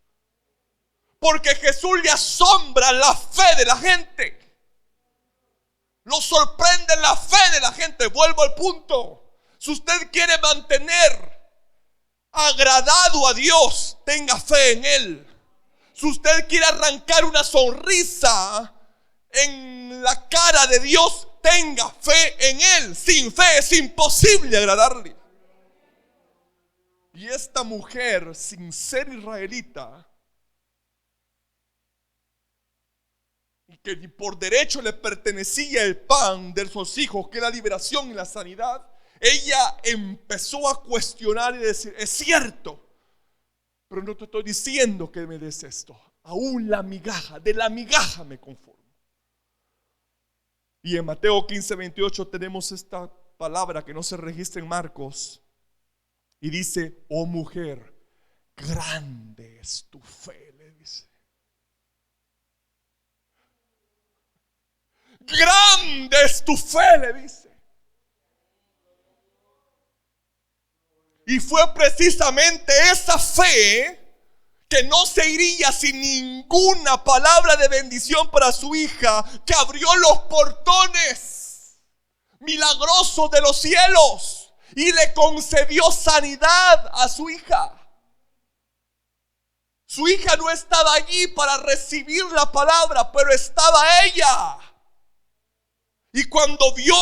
Porque Jesús le asombra la fe de la gente. Lo sorprende la fe de la gente. Vuelvo al punto. Si usted quiere mantener agradado a Dios, tenga fe en Él. Si usted quiere arrancar una sonrisa en la cara de Dios, tenga fe en Él. Sin fe es imposible agradarle. Y esta mujer, sin ser israelita, y que ni por derecho le pertenecía el pan de sus hijos, que la liberación y la sanidad, ella empezó a cuestionar y decir: es cierto, pero no te estoy diciendo que me des esto, aún la migaja, de la migaja me conformo. Y en Mateo 15:28 tenemos esta palabra que no se registra en Marcos, y dice: oh mujer, grande es tu fe, le dice. Grande es tu fe, le dice. Y fue precisamente esa fe que no se iría sin ninguna palabra de bendición para su hija, que abrió los portones milagrosos de los cielos y le concedió sanidad a su hija. Su hija no estaba allí para recibir la palabra, pero estaba ella. Y cuando vio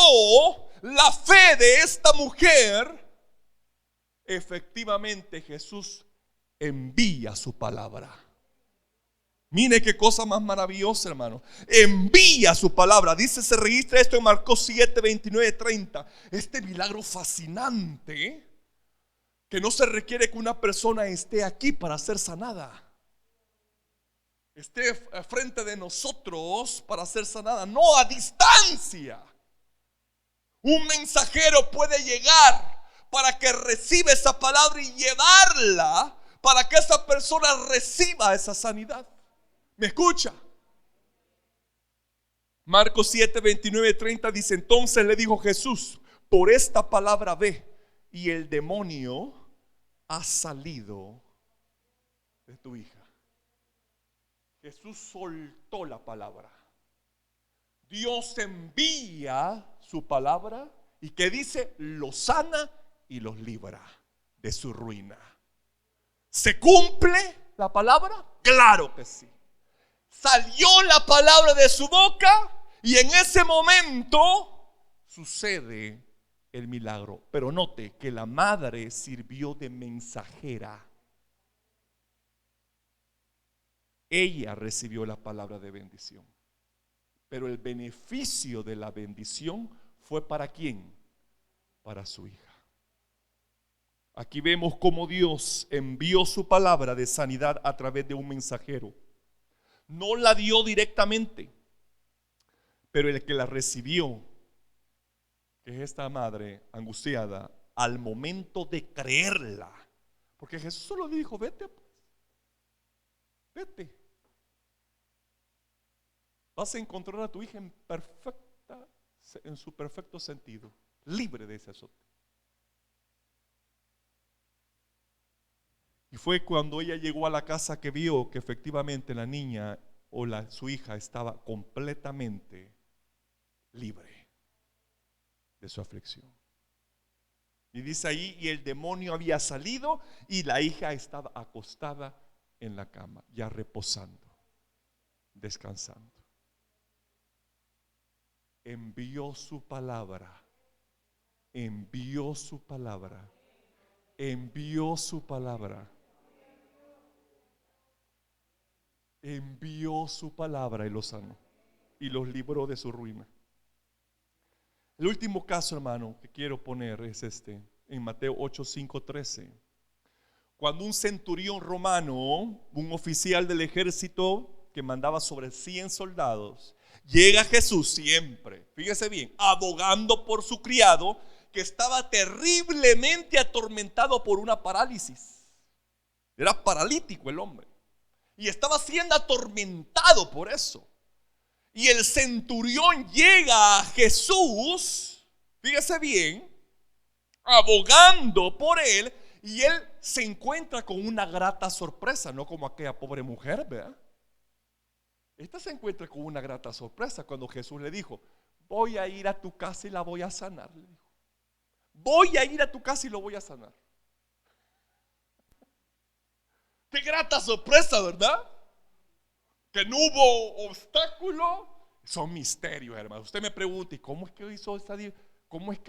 la fe de esta mujer, efectivamente Jesús envía su palabra. Mire qué cosa más maravillosa, hermano. Envía su palabra. Dice, se registra esto en Marcos 7, 29, 30. Este milagro fascinante, que no se requiere que una persona esté aquí para ser sanada, esté frente de nosotros para ser sanada. No, a distancia. Un mensajero puede llegar para que reciba esa palabra y llevarla para que esa persona reciba esa sanidad. ¿Me escucha? Marcos 7, 29, 30 dice: entonces le dijo Jesús: por esta palabra ve, y el demonio ha salido de tu hija. Jesús soltó la palabra. Dios envía su palabra y que dice, lo sana y los libra de su ruina. ¿Se cumple la palabra? Claro que sí. Salió la palabra de su boca y en ese momento sucede el milagro. Pero note que la madre sirvió de mensajera. Ella recibió la palabra de bendición, pero el beneficio de la bendición fue ¿para quién? Para su hija. Aquí vemos cómo Dios envió su palabra de sanidad a través de un mensajero. No la dio directamente, pero el que la recibió, que es esta madre angustiada, al momento de creerla, porque Jesús solo dijo: vete, pues, vete. Vas a encontrar a tu hija en su perfecto sentido, libre de ese azote. Y fue cuando ella llegó a la casa que vio que efectivamente la niña o su hija estaba completamente libre de su aflicción. Y dice ahí: y el demonio había salido y la hija estaba acostada en la cama, ya reposando, descansando. Envió su palabra, envió su palabra, envió su palabra, envió su palabra y los sanó y los libró de su ruina. El último caso, hermano, que quiero poner es este, en Mateo 8, 5, 13. Cuando un centurión romano, un oficial del ejército que mandaba sobre 100 soldados, llega a Jesús siempre, fíjese bien, abogando por su criado que estaba terriblemente atormentado por una parálisis. Era paralítico el hombre y estaba siendo atormentado por eso. Y el centurión llega a Jesús, fíjese bien, abogando por él, y él se encuentra con una grata sorpresa, no como aquella pobre mujer, ¿verdad? Esta se encuentra con una grata sorpresa cuando Jesús le dijo: voy a ir a tu casa y la voy a sanar. Le dijo: voy a ir a tu casa y lo voy a sanar. Qué grata sorpresa, ¿verdad? Que no hubo obstáculo. Son misterios, hermano. Usted me pregunta: ¿y cómo es que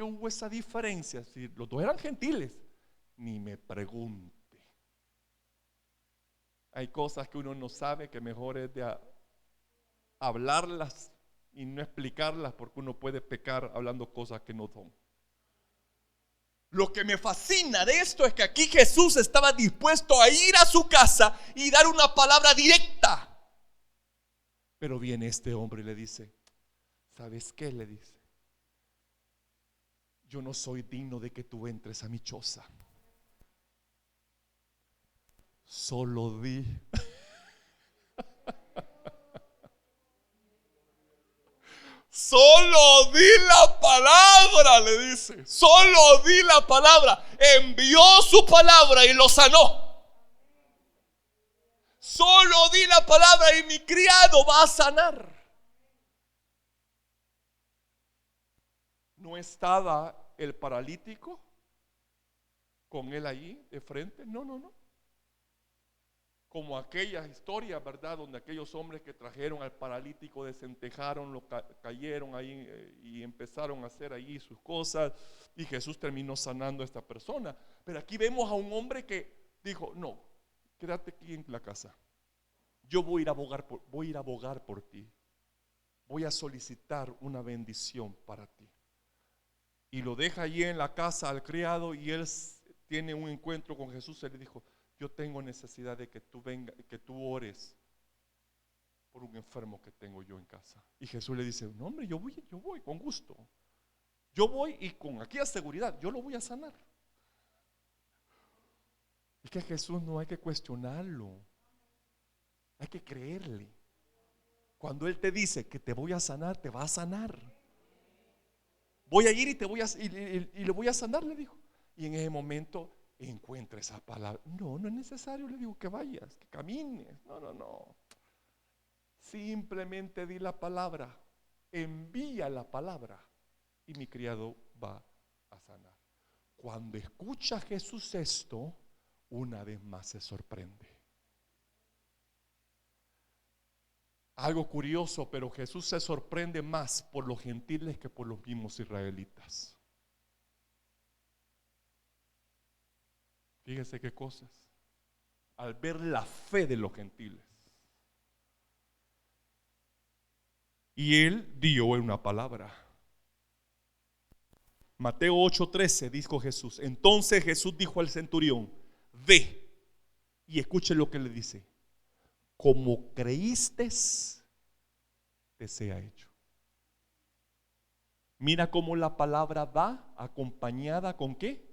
hubo esa diferencia? Si los dos eran gentiles. Ni me pregunte. Hay cosas que uno no sabe, que mejor es de hablarlas y no explicarlas, porque uno puede pecar hablando cosas que no son. Lo que me fascina de esto es que aquí Jesús estaba dispuesto a ir a su casa y dar una palabra directa. Pero viene este hombre y le dice: ¿sabes qué? Le dice: yo no soy digno de que tú entres a mi choza. Solo di. Solo di la palabra, le dice. Solo di la palabra. Envió su palabra y lo sanó. Solo di la palabra y mi criado va a sanar. ¿No estaba el paralítico con él allí de frente? No. Como aquella historia, ¿verdad? Donde aquellos hombres que trajeron al paralítico desentejaron, lo cayeron ahí y empezaron a hacer allí sus cosas, y Jesús terminó sanando a esta persona. Pero aquí vemos a un hombre que dijo: no, quédate aquí en la casa. Yo voy a ir a abogar por ti. Voy a solicitar una bendición para ti. Y lo deja allí en la casa al criado, y él tiene un encuentro con Jesús. Él le dijo: yo tengo necesidad de que tú vengas, que tú ores por un enfermo que tengo yo en casa. Y Jesús le dice: no, hombre, yo voy con gusto. Yo voy, y con aquella seguridad yo lo voy a sanar. Es que a Jesús no hay que cuestionarlo, hay que creerle. Cuando Él te dice que te voy a sanar, te va a sanar. Voy a ir y le voy a sanar, le dijo. Y en ese momento encuentra esa palabra. No es necesario, le digo, que vayas, que camines. No. Simplemente di la palabra, envía la palabra, y mi criado va a sanar. Cuando escucha Jesús esto, una vez más se sorprende. Algo curioso, pero Jesús se sorprende más por los gentiles que por los mismos israelitas. Fíjese qué cosas. Al ver la fe de los gentiles. Y Él dio una palabra. Mateo 8:13 dijo Jesús. Entonces Jesús dijo al centurión: ve. Y escuche lo que le dice: como creíste, te sea hecho. Mira cómo la palabra va acompañada con ¿qué?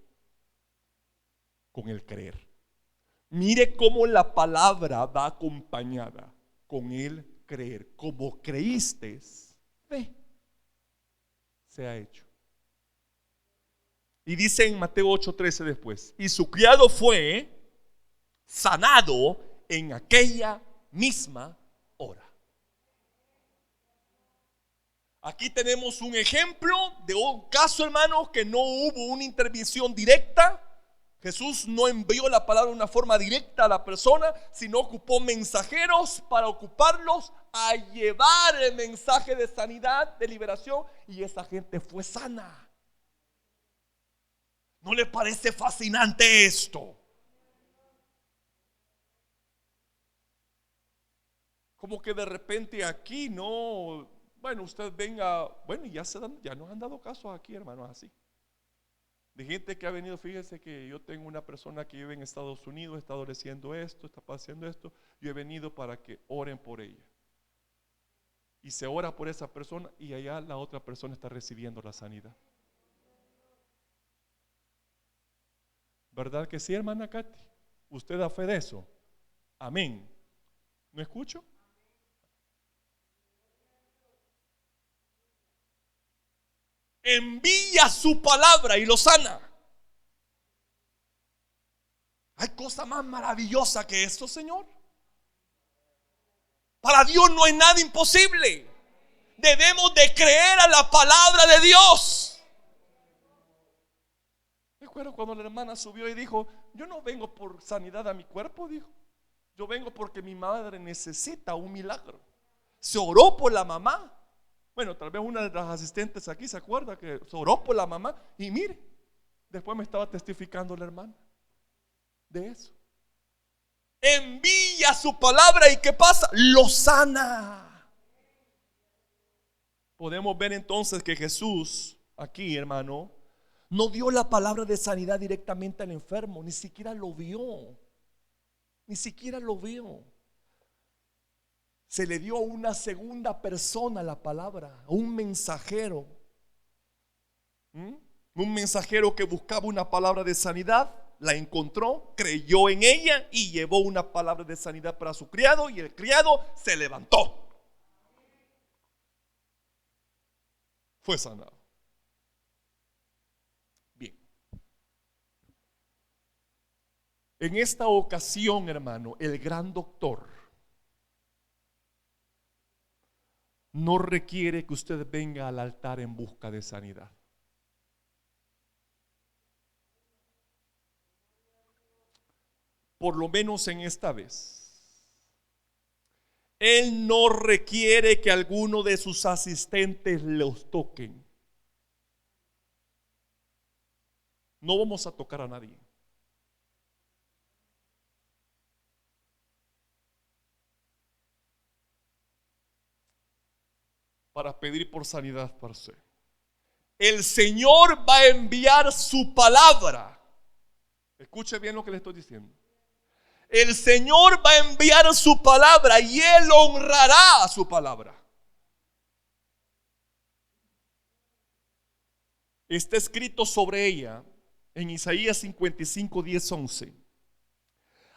Con el creer. Mire cómo la palabra va acompañada con el creer. Como creíste, ve, sea hecho. Y dice en Mateo 8:13 después: y su criado fue sanado en aquella misma hora. Aquí tenemos un ejemplo de un caso, hermanos, que no hubo una intervención directa. Jesús no envió la palabra de una forma directa a la persona, sino ocupó mensajeros para ocuparlos a llevar el mensaje de sanidad, de liberación, y esa gente fue sana. ¿No le parece fascinante esto? Como que de repente aquí no, bueno, usted venga, bueno, ya nos han dado casos aquí, hermanos, así. De gente que ha venido. Fíjese que yo tengo una persona que vive en Estados Unidos, está adoleciendo esto, está pasando esto. Yo he venido para que oren por ella. Y se ora por esa persona, y allá la otra persona está recibiendo la sanidad. ¿Verdad que sí, hermana Katy? ¿Usted da fe de eso? Amén. ¿No escucho? Envía su palabra y lo sana. ¿Hay cosa más maravillosa que esto, Señor? Para Dios no hay nada imposible. Debemos de creer a la palabra de Dios. Recuerdo cuando la hermana subió y dijo: yo no vengo por sanidad a mi cuerpo, dijo. Yo vengo porque mi madre necesita un milagro. Se oró por la mamá. Bueno, tal vez una de las asistentes aquí se acuerda que se oró por la mamá. Y mire, después me estaba testificando la hermana de eso. Envía su palabra, y ¿qué pasa? Lo sana. Podemos ver entonces que Jesús aquí, hermano, no dio la palabra de sanidad directamente al enfermo, ni siquiera lo vio. Ni siquiera lo vio. Se le dio a una segunda persona la palabra, a un mensajero. Un mensajero que buscaba una palabra de sanidad, la encontró, creyó en ella y llevó una palabra de sanidad para su criado, y el criado se levantó. Fue sanado. Bien. En esta ocasión, hermano, el gran doctor no requiere que usted venga al altar en busca de sanidad. Por lo menos en esta vez. Él no requiere que alguno de sus asistentes los toquen. No vamos a tocar a nadie. Para pedir por sanidad para usted. El Señor va a enviar su palabra. Escuche bien lo que le estoy diciendo. El Señor va a enviar su palabra y Él honrará su palabra. Está escrito sobre ella en Isaías 55, 10, 11.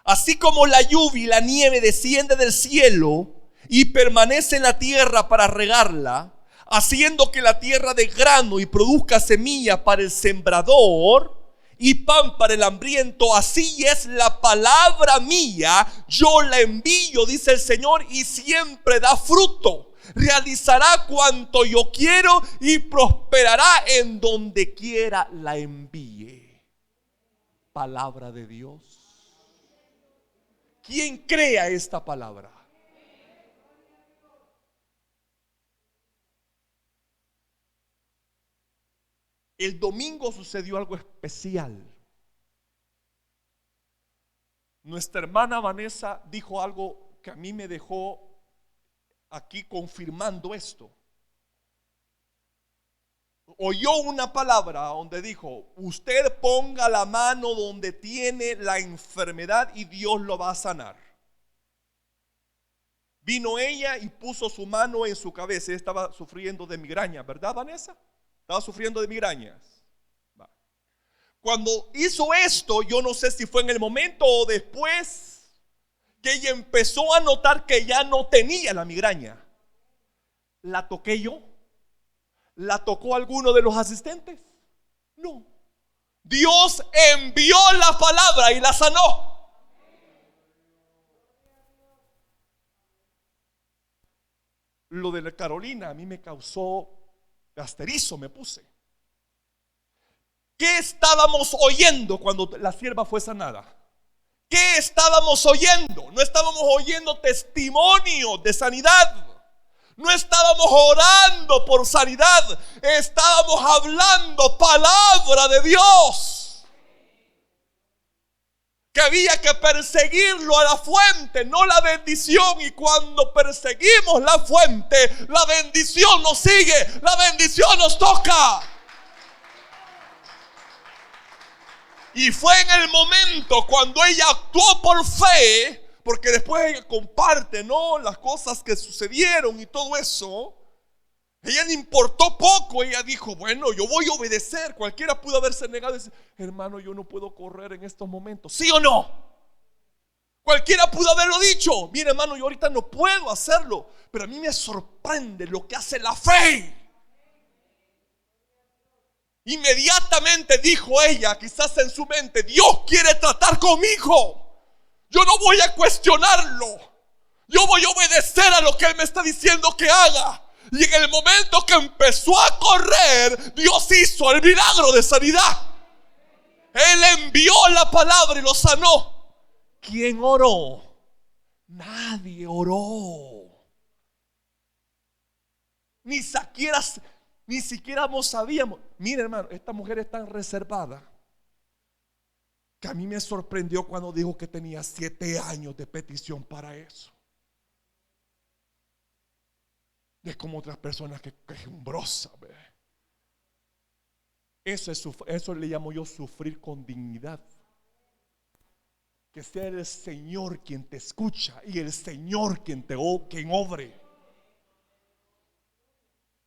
Así como la lluvia y la nieve desciende del cielo y permanece en la tierra para regarla, haciendo que la tierra dé grano y produzca semilla para el sembrador y pan para el hambriento, así es la palabra mía, yo la envío, dice el Señor, y siempre da fruto. Realizará cuanto yo quiero y prosperará en donde quiera la envíe. Palabra de Dios. ¿Quién crea esta palabra? El domingo sucedió algo especial. Nuestra hermana Vanessa dijo algo que a mí me dejó aquí confirmando esto. Oyó una palabra donde dijo: usted ponga la mano donde tiene la enfermedad y Dios lo va a sanar. Vino ella y puso su mano en su cabeza. Ella estaba sufriendo de migraña, ¿verdad, Vanessa? Estaba sufriendo de migrañas. Cuando hizo esto, yo no sé si fue en el momento o después, que ella empezó a notar que ya no tenía la migraña. ¿La toqué yo? ¿La tocó alguno de los asistentes? No. Dios envió la palabra y la sanó. Lo de la Carolina a mí me causó asterizo, me puse. ¿Qué estábamos oyendo cuando la sierva fue sanada? ¿Qué estábamos oyendo? No estábamos oyendo testimonio de sanidad. No estábamos orando por sanidad. Estábamos hablando palabra de Dios. Que había que perseguirlo a la fuente, no la bendición. Y cuando perseguimos la fuente, la bendición nos sigue, la bendición nos toca. Y fue en el momento cuando ella actuó por fe, porque después ella comparte, ¿no?, las cosas que sucedieron y todo eso. Ella le importó poco. Ella dijo: bueno, yo voy a obedecer. Cualquiera pudo haberse negado y decir: hermano, yo no puedo correr en estos momentos. ¿Sí o no? Cualquiera pudo haberlo dicho: mire, hermano, yo ahorita no puedo hacerlo. Pero a mí me sorprende lo que hace la fe. Inmediatamente dijo ella, quizás en su mente: Dios quiere tratar conmigo. Yo no voy a cuestionarlo. Yo voy a obedecer a lo que Él me está diciendo que haga. Y en el momento que empezó a correr, Dios hizo el milagro de sanidad. Él envió la palabra y lo sanó. ¿Quién oró? Nadie oró. Ni siquiera no sabíamos. Mire, hermano, esta mujer es tan reservada que a mí me sorprendió cuando dijo que tenía 7 años de petición para eso. Es como otras personas que quejumbrosa, ¿ve? Eso le llamo yo sufrir con dignidad. Que sea el Señor quien te escucha y el Señor quien obre.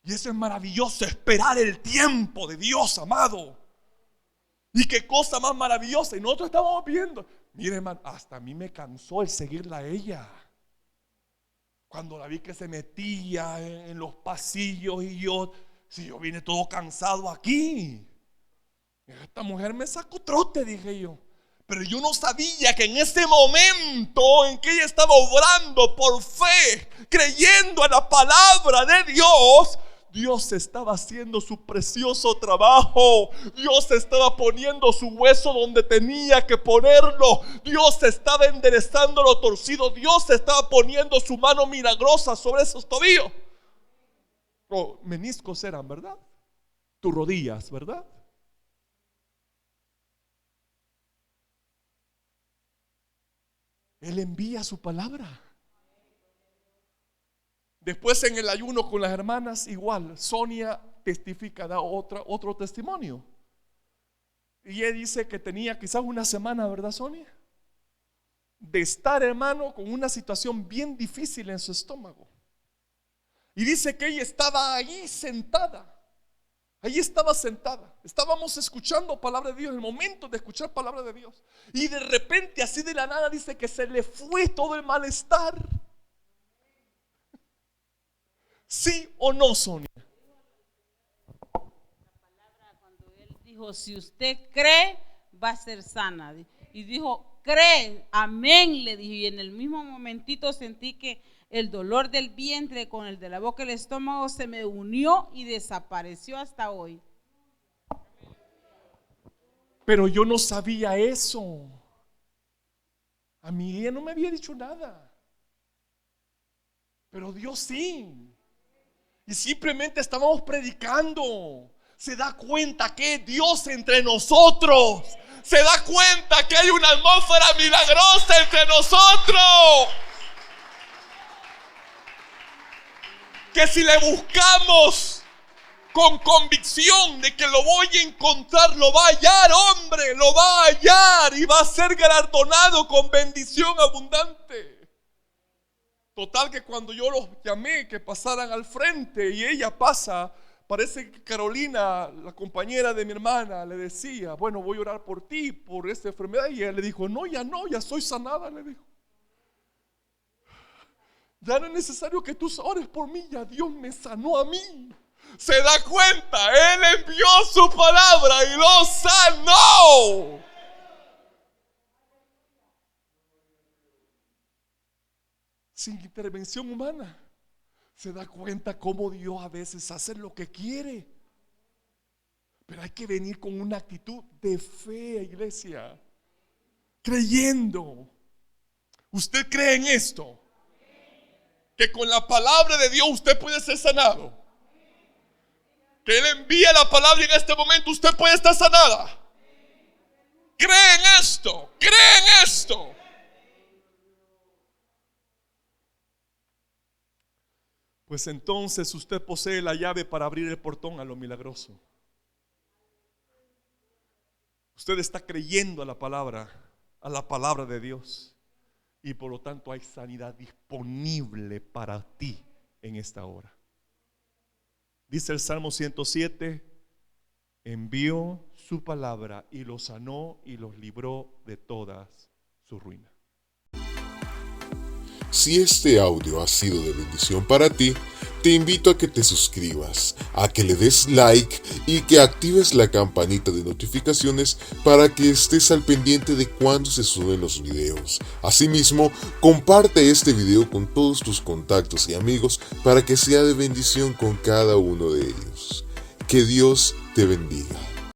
Y eso es maravilloso, esperar el tiempo de Dios, amado. Y qué cosa más maravillosa. Y nosotros estamos viendo, mire, hermano, hasta a mí me cansó el seguirla a ella. Cuando la vi que se metía en los pasillos y yo vine todo cansado aquí. Esta mujer me sacó trote, dije yo. Pero yo no sabía que en ese momento en que ella estaba obrando por fe, creyendo en la palabra de Dios, Dios estaba haciendo su precioso trabajo. Dios estaba poniendo su hueso donde tenía que ponerlo. Dios estaba enderezando lo torcido. Dios estaba poniendo su mano milagrosa sobre esos tobillos. Meniscos eran, ¿verdad? Tus rodillas, ¿verdad? Él envía su palabra. Después en el ayuno con las hermanas igual, Sonia testifica, da otro testimonio. Y ella dice que tenía quizás una semana, ¿verdad, Sonia? De estar, hermano, con una situación bien difícil en su estómago. Y dice que ella estaba ahí sentada. Ahí estaba sentada. Estábamos escuchando palabra de Dios, en el momento de escuchar palabra de Dios. Y de repente, así de la nada, dice que se le fue todo el malestar. ¿Sí o no, Sonia? La palabra cuando él dijo, si usted cree, va a ser sana. Y dijo, cree, amén, le dijo. Y en el mismo momentito sentí que el dolor del vientre con el de la boca y el estómago se me unió y desapareció hasta hoy. Pero yo no sabía eso. A mí ella no me había dicho nada. Pero Dios sí. Y simplemente estábamos predicando. Se da cuenta que es Dios entre nosotros. Se da cuenta que hay una atmósfera milagrosa entre nosotros. Que si le buscamos con convicción de que lo voy a encontrar, lo va a hallar, hombre, lo va a hallar y va a ser galardonado con bendición abundante. Total que cuando yo los llamé que pasaran al frente y ella pasa, parece que Carolina, la compañera de mi hermana, le decía, bueno, voy a orar por ti, por esta enfermedad. Y ella le dijo, no, ya soy sanada, le dijo. Ya no es necesario que tú ores por mí, ya Dios me sanó a mí. Se da cuenta, Él envió su palabra y lo sanó. Sin intervención humana. Se da cuenta cómo Dios a veces hace lo que quiere. Pero hay que venir con una actitud de fe, iglesia. Creyendo. ¿Usted cree en esto? Que con la palabra de Dios usted puede ser sanado. Que Él envía la palabra y en este momento usted puede estar sanada. ¿Cree en esto? ¿Cree en esto? Pues entonces usted posee la llave para abrir el portón a lo milagroso. Usted está creyendo a la palabra de Dios. Y por lo tanto hay sanidad disponible para ti en esta hora. Dice el Salmo 107, envió su palabra y los sanó y los libró de todas sus ruinas. Si este audio ha sido de bendición para ti, te invito a que te suscribas, a que le des like y que actives la campanita de notificaciones para que estés al pendiente de cuando se suben los videos. Asimismo, comparte este video con todos tus contactos y amigos para que sea de bendición con cada uno de ellos. Que Dios te bendiga.